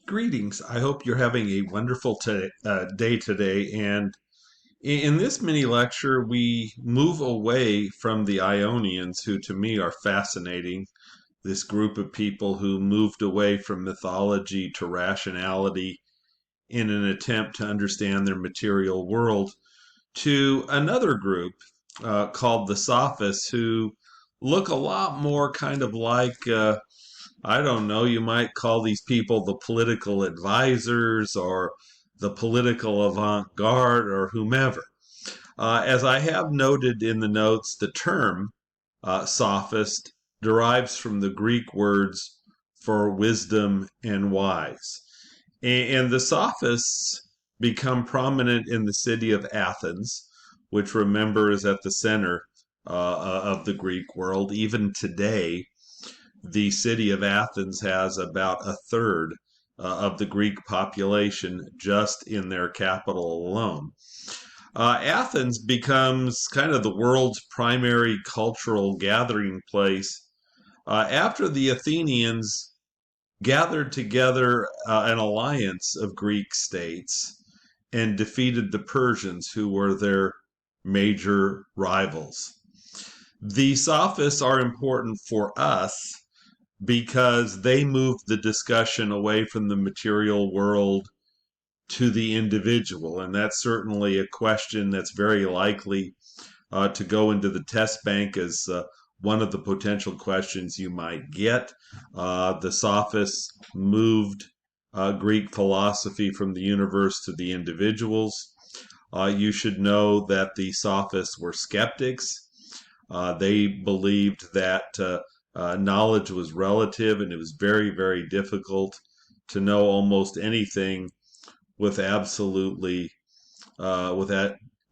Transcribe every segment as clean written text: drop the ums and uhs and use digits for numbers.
Greetings. I hope you're having a wonderful day today. And in this mini lecture, we move away from the Ionians, who to me are fascinating. This group of people who moved away from mythology to rationality in an attempt to understand their material world, to another group called the Sophists, who look a lot more kind of like I don't know, you might call these people the political advisors or the political avant garde or whomever. As I have noted in the notes, the term sophist derives from the Greek words for wisdom and wise. And the sophists become prominent in the city of Athens, which remember is at the center of the Greek world. Even today, the city of Athens has about a third of the Greek population just in their capital alone. Athens becomes kind of the world's primary cultural gathering place after the Athenians gathered together an alliance of Greek states and defeated the Persians, who were their major rivals. The sophists are important for us because they moved the discussion away from the material world to the individual. And that's certainly a question that's very likely to go into the test bank as one of the potential questions you might get. The sophists moved Greek philosophy from the universe to the individuals. You should know that the sophists were skeptics. They believed that knowledge was relative, and it was very, very difficult to know almost anything with that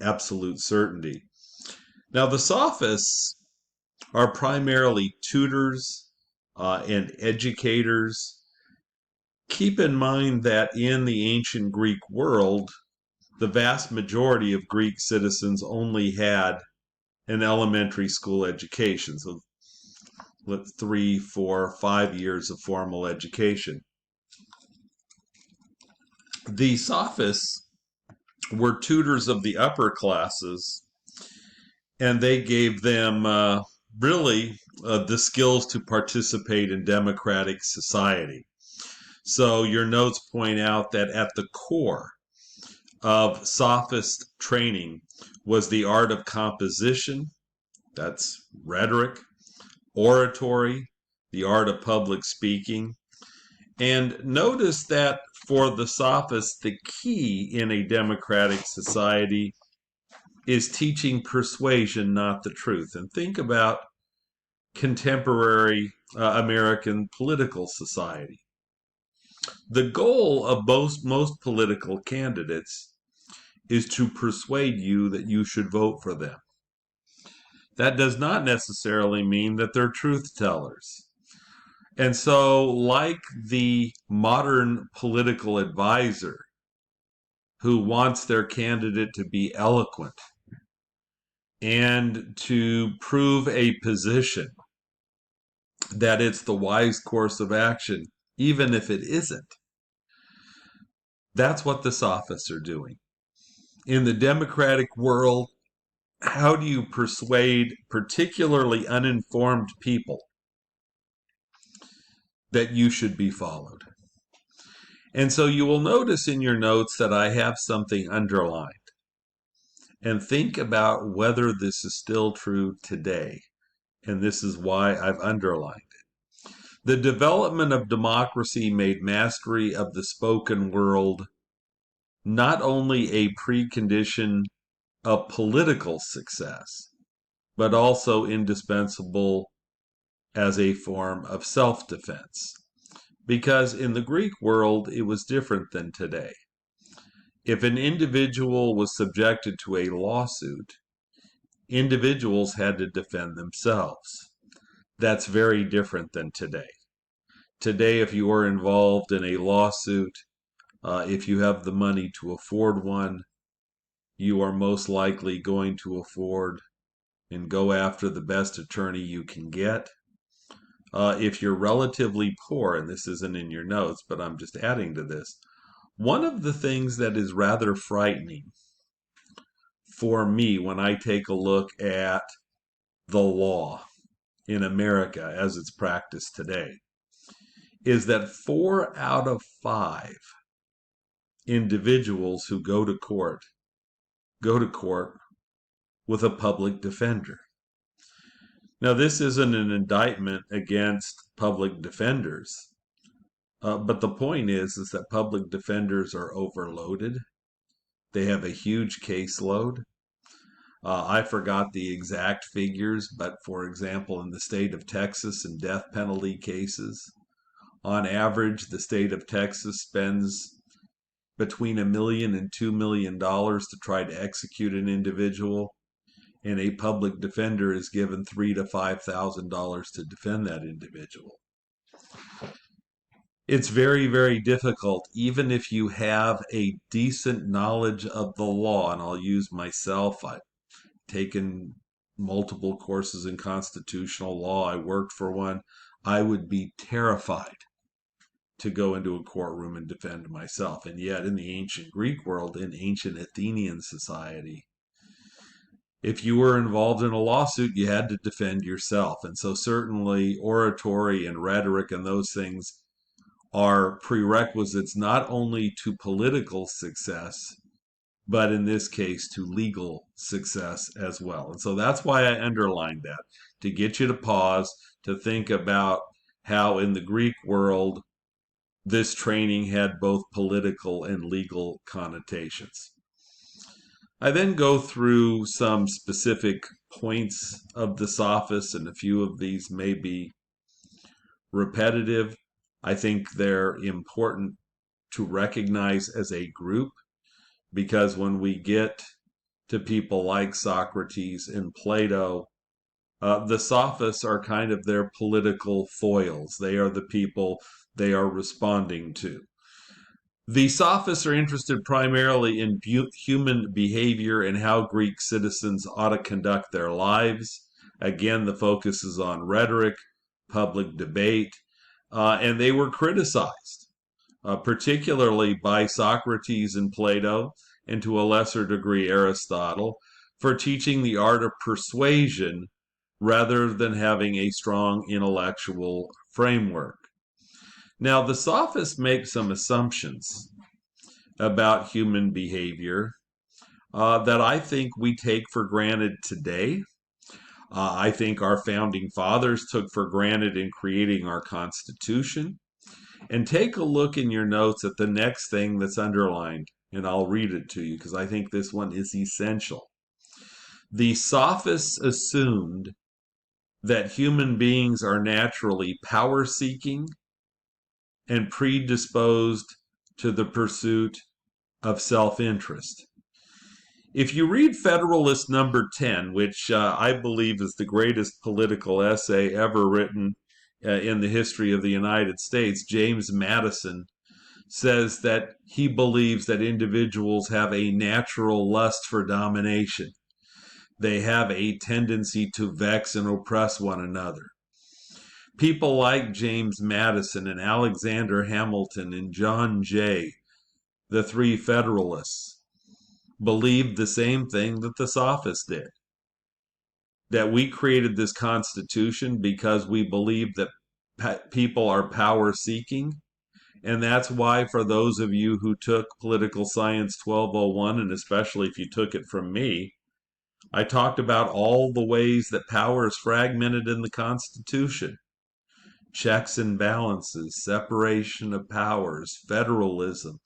absolute certainty. Now, the sophists are primarily tutors and educators. Keep in mind that in the ancient Greek world, the vast majority of Greek citizens only had an elementary school education. So 3, 4, 5 years of formal education. The sophists were tutors of the upper classes, and they gave them really the skills to participate in democratic society. So your notes point out that at the core of sophist training was the art of composition, that's rhetoric, oratory, the art of public speaking. And notice that for the sophists, the key in a democratic society is teaching persuasion, not the truth. And think about contemporary American political society. The goal of most political candidates is to persuade you that you should vote for them. That does not necessarily mean that they're truth tellers. And so, like the modern political advisor who wants their candidate to be eloquent and to prove a position that it's the wise course of action, even if it isn't, that's what the sophists are doing. In the democratic world, how do you persuade particularly uninformed people that you should be followed? And so you will notice in your notes that I have something underlined. And think about whether this is still true today. And this is why I've underlined it. The development of democracy made mastery of the spoken word not only a precondition of political success, but also indispensable as a form of self-defense. Because in the Greek world, it was different than today. If an individual was subjected to a lawsuit, individuals had to defend themselves. That's very different than today. Today, if you are involved in a lawsuit, if you have the money to afford one, you are most likely going to afford and go after the best attorney you can get. if you're relatively poor, and this isn't in your notes, but I'm just adding to this, one of the things that is rather frightening for me when I take a look at the law in America as it's practiced today is that 4 out of 5 individuals who go to court with a public defender. Now, this isn't an indictment against public defenders, but the point is that public defenders are overloaded. They have a huge caseload. I forgot the exact figures, but for example, in the state of Texas, in death penalty cases, on average, the state of Texas spends between $1 million and $2 million to try to execute an individual, and a public defender is given $3,000 to $5,000 to defend that individual. It's very, very difficult, even if you have a decent knowledge of the law, and I'll use myself. I've taken multiple courses in constitutional law. I worked for one. I would be terrified to go into a courtroom and defend myself. And yet, in the ancient Greek world, in ancient Athenian society, if you were involved in a lawsuit, you had to defend yourself. And so certainly oratory and rhetoric and those things are prerequisites not only to political success, but in this case to legal success as well. And so that's why I underlined that, to get you to pause, to think about how in the Greek world this training had both political and legal connotations. I then go through some specific points of the Sophists, and a few of these may be repetitive. I think they're important to recognize as a group, because when we get to people like Socrates and Plato, the Sophists are kind of their political foils. They are the people they are responding to. The Sophists are interested primarily in human behavior and how Greek citizens ought to conduct their lives. Again, the focus is on rhetoric, public debate, and they were criticized, particularly by Socrates and Plato, and to a lesser degree Aristotle, for teaching the art of persuasion rather than having a strong intellectual framework. Now, the Sophists make some assumptions about human behavior that I think we take for granted today. I think our founding fathers took for granted in creating our Constitution. And take a look in your notes at the next thing that's underlined, and I'll read it to you because I think this one is essential. The Sophists assumed that human beings are naturally power-seeking and predisposed to the pursuit of self-interest. If you read Federalist number 10, which I believe is the greatest political essay ever written in the history of the United States, James Madison says that he believes that individuals have a natural lust for domination. They have a tendency to vex and oppress one another. People like James Madison and Alexander Hamilton and John Jay, the three Federalists, believed the same thing that the Sophists did. That we created this Constitution because we believe that people are power seeking. And that's why, for those of you who took Political Science 1201, and especially if you took it from me, I talked about all the ways that power is fragmented in the Constitution. Checks and balances, separation of powers, federalism,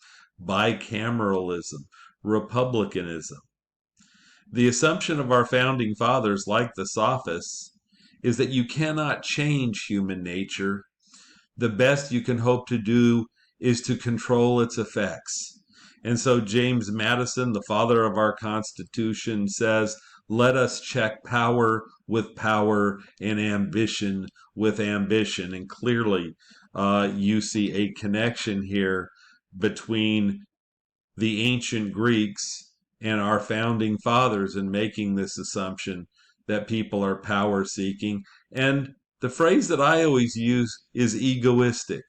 bicameralism, republicanism. The assumption of our founding fathers, like the Sophists, is that you cannot change human nature. The best you can hope to do is to control its effects. And so James Madison, the father of our Constitution, says, let us check power with power and ambition with ambition. And clearly, you see a connection here between the ancient Greeks and our founding fathers in making this assumption that people are power seeking. And The phrase that I always use is egoistic.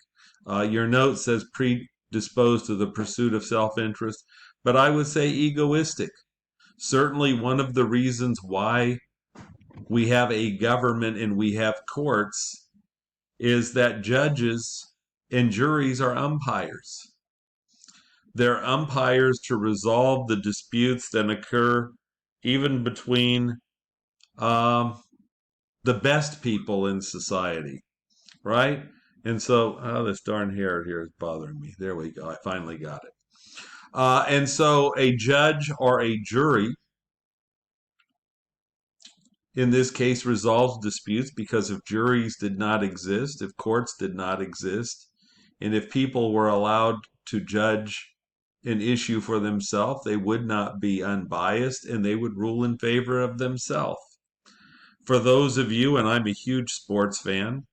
Your note says predisposed to the pursuit of self-interest, but I would say egoistic. Certainly, one of the reasons why we have a government and we have courts is that judges and juries are umpires. They're umpires to resolve the disputes that occur even between the best people in society, right? And so, oh, this darn hair here is bothering me. There we go. I finally got it. And so a judge or a jury, in this case, resolves disputes because if juries did not exist, if courts did not exist, and if people were allowed to judge an issue for themselves, they would not be unbiased and they would rule in favor of themselves. For those of you, and I'm a huge sports fan,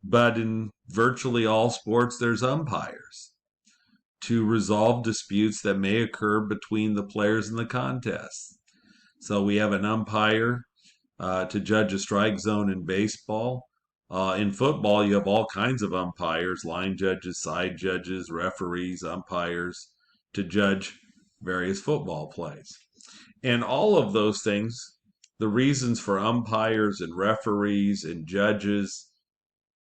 but in virtually all sports, there's umpires to resolve disputes that may occur between the players in the contest. So we have an umpire to judge a strike zone in baseball. In football, you have all kinds of umpires, line judges, side judges, referees, umpires, to judge various football plays. And all of those things, the reasons for umpires and referees and judges,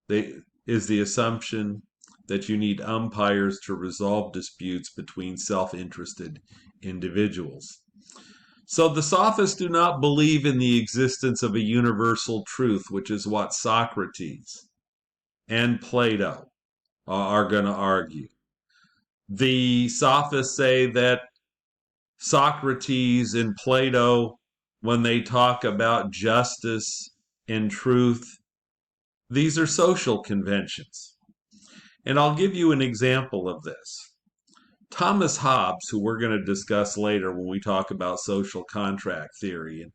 is the assumption that you need umpires to resolve disputes between self-interested individuals. So the Sophists do not believe in the existence of a universal truth, which is what Socrates and Plato are going to argue. The Sophists say that Socrates and Plato, when they talk about justice and truth, these are social conventions. And I'll give you an example of this. Thomas Hobbes, who we're going to discuss later when we talk about social contract theory, and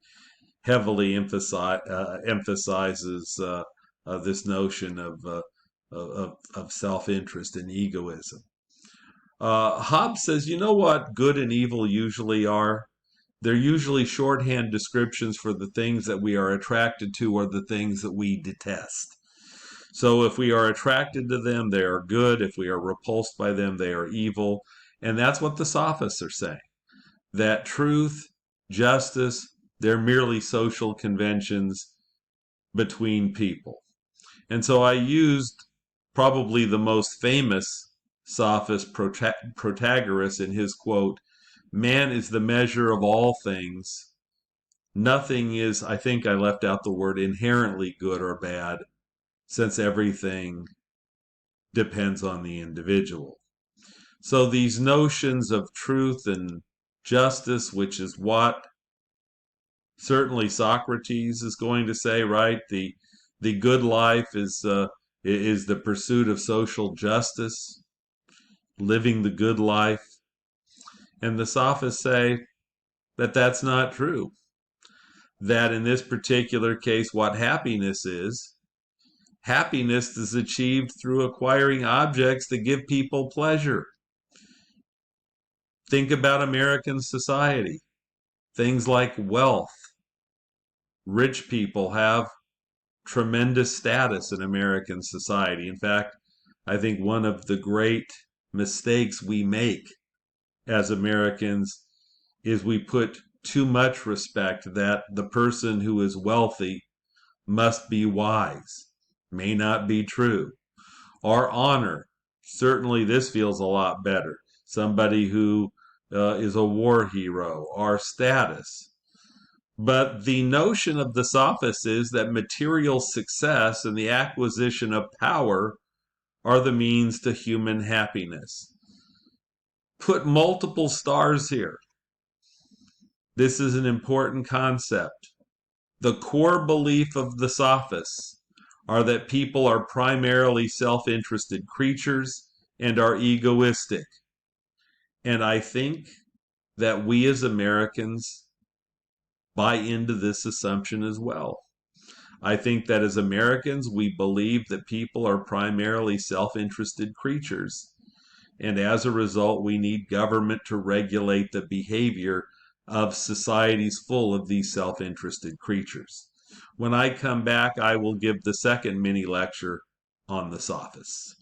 heavily emphasizes this notion of self-interest and egoism. Hobbes says, you know what good and evil usually are? They're usually shorthand descriptions for the things that we are attracted to or the things that we detest. So if we are attracted to them, they are good. If we are repulsed by them, they are evil. And that's what the Sophists are saying. That truth, justice, they're merely social conventions between people. And so I used probably the most famous Sophist, Protagoras, in his quote, "Man is the measure of all things. Nothing is," I think I left out the word, "inherently good or bad, since everything depends on the individual." So these notions of truth and justice, which is what certainly Socrates is going to say, right? The good life is the pursuit of social justice, living the good life. And the Sophists say that that's not true. That in this particular case, what happiness is achieved through acquiring objects that give people pleasure. Think about American society. Things like wealth. Rich people have tremendous status in American society. In fact, I think one of the great mistakes we make as Americans is we put too much respect that the person who is wealthy must be wise. May not be true. Our honor, certainly this feels a lot better. Somebody who is a war hero, our status. But the notion of the Sophists is that material success and the acquisition of power are the means to human happiness. Put multiple stars here. This is an important concept. The core belief of the Sophists are that people are primarily self-interested creatures and are egoistic. And I think that we as Americans buy into this assumption as well. I think that as Americans, we believe that people are primarily self-interested creatures. And as a result, we need government to regulate the behavior of societies full of these self-interested creatures. When I come back, I will give the second mini lecture on the Sophists.